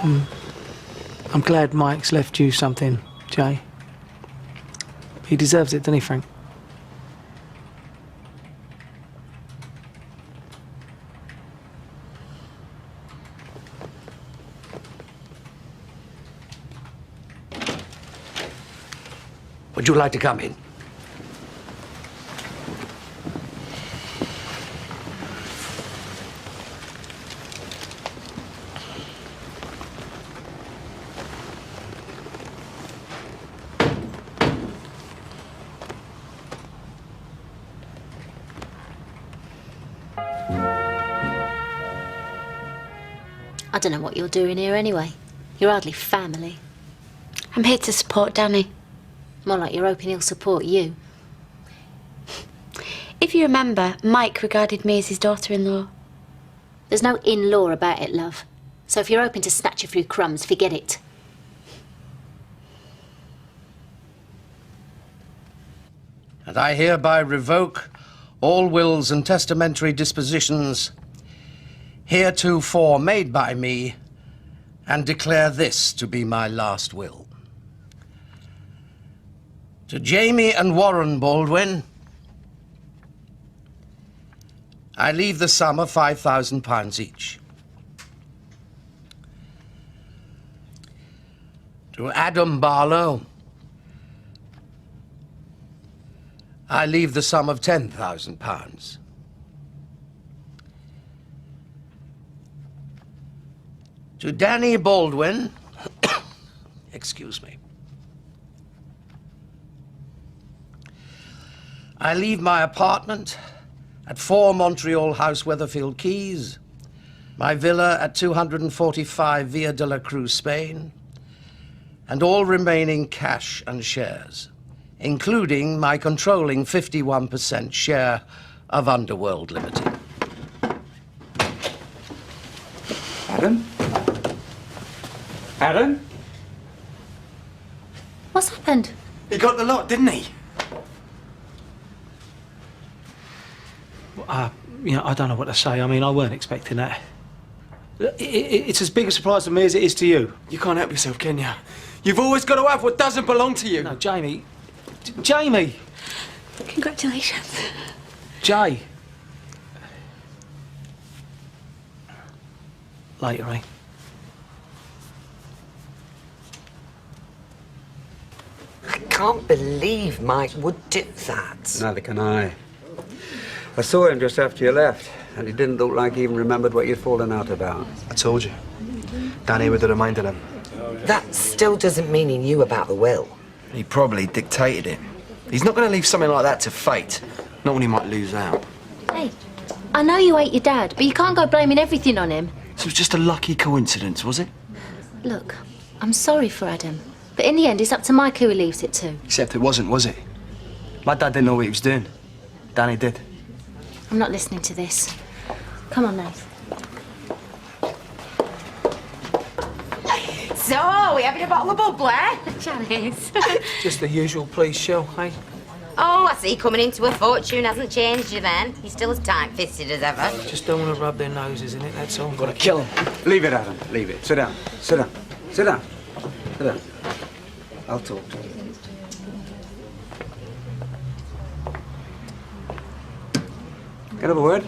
I'm glad Mike's left you something, Jay. He deserves it, doesn't he, Frank? Would you like to come in? I don't know what you're doing here anyway. You're hardly family. I'm here to support Danny. More like you're hoping he'll support you. If you remember, Mike regarded me as his daughter-in-law. There's no in-law about it, love. So if you're hoping to snatch a few crumbs, forget it. And I hereby revoke all wills and testamentary dispositions heretofore made by me, and declare this to be my last will. To Jamie and Warren Baldwin, I leave the sum of £5,000 each. To Adam Barlow, I leave the sum of £10,000. To Danny Baldwin, excuse me, I leave my apartment at 4 Montreal House, Weatherfield Quays, my villa at 245 Via de la Cruz, Spain, and all remaining cash and shares, including my controlling 51% share of Underworld Limited. Adam? Adam? What's happened? He got the lot, didn't he? You know, I don't know what to say. I mean, I weren't expecting that. It's as big a surprise to me as it is to you. You can't help yourself, can you? You've always got to have what doesn't belong to you. No, Jamie. Jamie! Congratulations. Jay. Later, eh? I can't believe Mike would do that. Neither can I. I saw him just after you left, and he didn't look like he even remembered what you'd fallen out about. I told you. Danny would have reminded him. That still doesn't mean he knew about the will. He probably dictated it. He's not going to leave something like that to fate, not when he might lose out. Hey, I know you hate your dad, but you can't go blaming everything on him. So it was just a lucky coincidence, was it? Look, I'm sorry for Adam, but in the end, it's up to Mike who he leaves it to. Except it wasn't, was it? My dad didn't know what he was doing. Danny did. I'm not listening to this. Come on, Nath. So, we having a bottle of bubbler? Janice. Just the usual, please, Shell, hey? Oh, I see. Coming into a fortune hasn't changed you then. He's still as tight-fisted as ever. Just don't want to rub their noses in it, that's all. Gotta kill him. Leave it, Adam. Leave it. Sit down. Sit down. Sit down. Sit down. I'll talk to you. Can I have a word?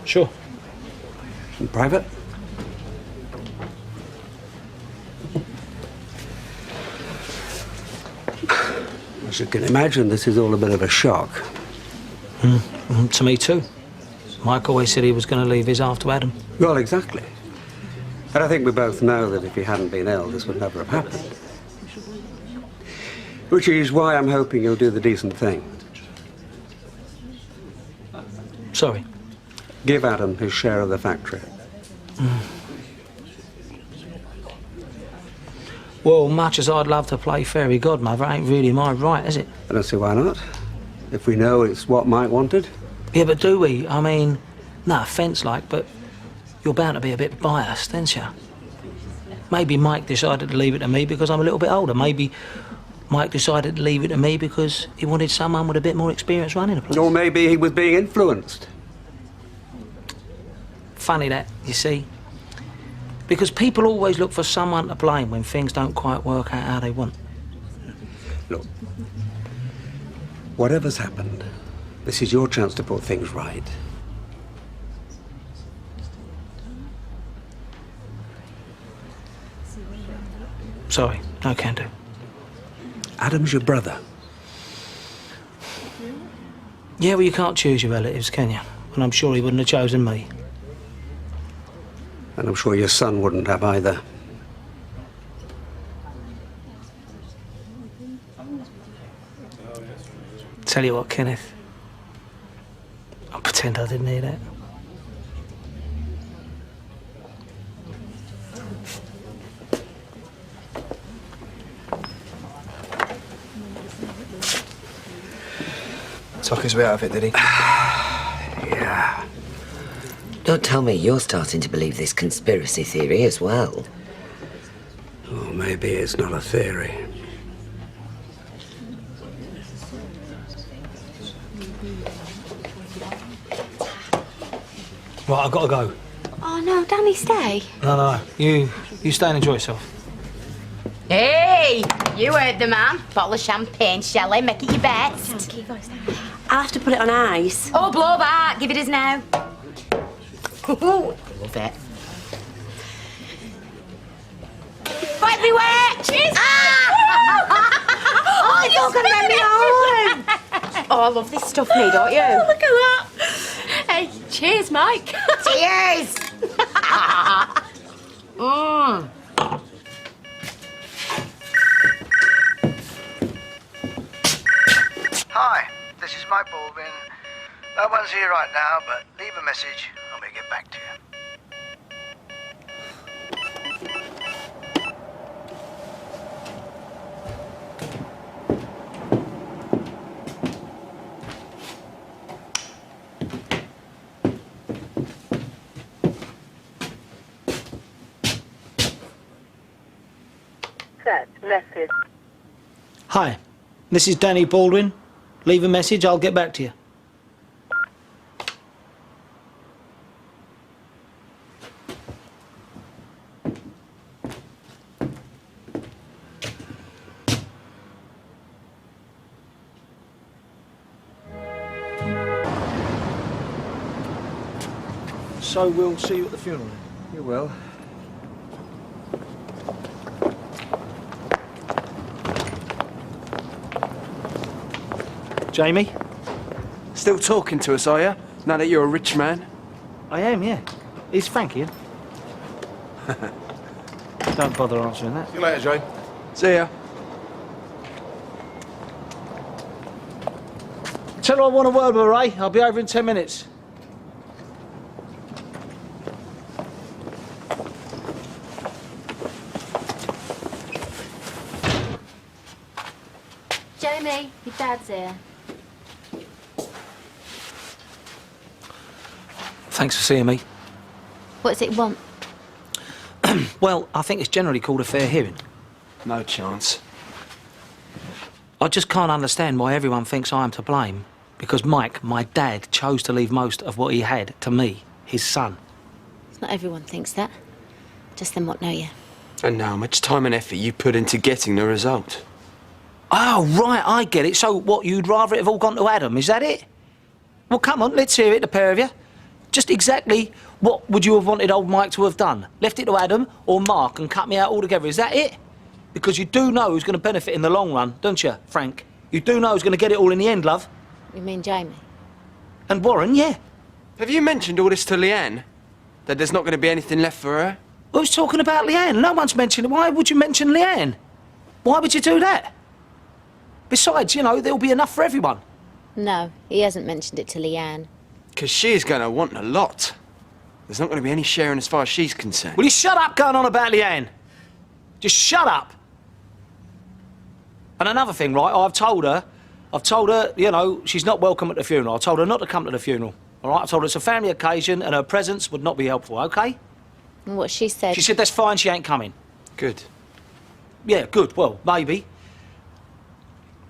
Sure. In private? As you can imagine, this is all a bit of a shock. To me too. Mike always said he was going to leave his half to Adam. Well, exactly. And I think we both know that if he hadn't been ill, this would never have happened. Which is why I'm hoping you'll do the decent thing. Sorry. Give Adam his share of the factory. Well, much as I'd love to play fairy godmother, ain't really my right, is it? I don't see why not. If we know it's what Mike wanted. Yeah, but do we? I mean, no offence, like, but you're bound to be a bit biased, aren't you? Maybe Mike decided to leave it to me because I'm a little bit older. Maybe Mike decided to leave it to me because he wanted someone with a bit more experience running the place. Or maybe he was being influenced. Funny that, you see. Because people always look for someone to blame when things don't quite work out how they want. Look, whatever's happened, this is your chance to put things right. Sorry, no can do. Adam's your brother. Yeah, well, you can't choose your relatives, can you? And I'm sure he wouldn't have chosen me. And I'm sure your son wouldn't have either. Tell you what, Kenneth. I'll pretend I didn't hear that. Took his way out of it, did he? Yeah. Don't tell me you're starting to believe this conspiracy theory as well. Oh, maybe it's not a theory. Right, I've got to go. Oh no, Danny, stay. No, you stay and enjoy yourself. Hey, you heard the man. Bottle of champagne, shall I? Make it your best. Keep voice down. I'll have to put it on ice. Oh, blow that. Give it us now. Love it. Wipe me wet. Cheers. Oh, it's all going to make me home. Oh, I love this stuff, me, don't you? Oh, look at that. Hey, cheers, Mike. Cheers. Hi, this is Mike Baldwin. No one's here right now, but leave a message and we'll get back to you. Set message. Hi, this is Danny Baldwin. Leave a message, I'll get back to you. So we'll see you at the funeral then? You will. Jamie? Still talking to us, are you? Now that you're a rich man? I am, yeah. Is Frankie in? Don't bother answering that. See you later, Jay. See ya. Tell her I want a word with her, Ray. I'll be over in 10 minutes. Jamie, your dad's here. Thanks for seeing me. What does it want? Well, I think it's generally called a fair hearing. No chance. I just can't understand why everyone thinks I am to blame. Because Mike, my dad, chose to leave most of what he had to me, his son. Not everyone thinks that. Just them what know you. And now, how much time and effort you put into getting the result? Oh, right, I get it. So, what, you'd rather it have all gone to Adam, is that it? Well, come on, let's hear it, the pair of you. Just exactly what would you have wanted old Mike to have done? Left it to Adam or Mark and cut me out altogether, is that it? Because you do know who's going to benefit in the long run, don't you, Frank? You do know who's going to get it all in the end, love. You mean Jamie? And Warren, yeah. Have you mentioned all this to Leanne? That there's not going to be anything left for her? Who's talking about Leanne? No one's mentioned it. Why would you mention Leanne? Why would you do that? Besides, you know, there'll be enough for everyone. No, he hasn't mentioned it to Leanne. Because she's going to want a lot. There's not going to be any sharing as far as she's concerned. Will you shut up going on about Leanne? Just shut up. And another thing, right, I've told her, you know, she's not welcome at the funeral. I told her not to come to the funeral, all right? I told her it's a family occasion and her presence would not be helpful, OK? And what she said? She said that's fine, she ain't coming. Good. Yeah, good, well, maybe.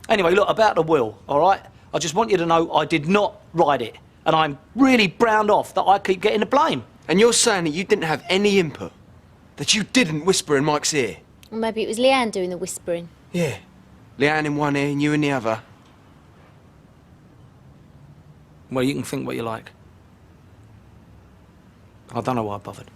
Anyway, look, about the will, all right? I just want you to know I did not write it. And I'm really browned off that I keep getting the blame. And you're saying that you didn't have any input? That you didn't whisper in Mike's ear? Or maybe it was Leanne doing the whispering. Yeah. Leanne in one ear and you in the other. Well, you can think what you like. I don't know why I bothered.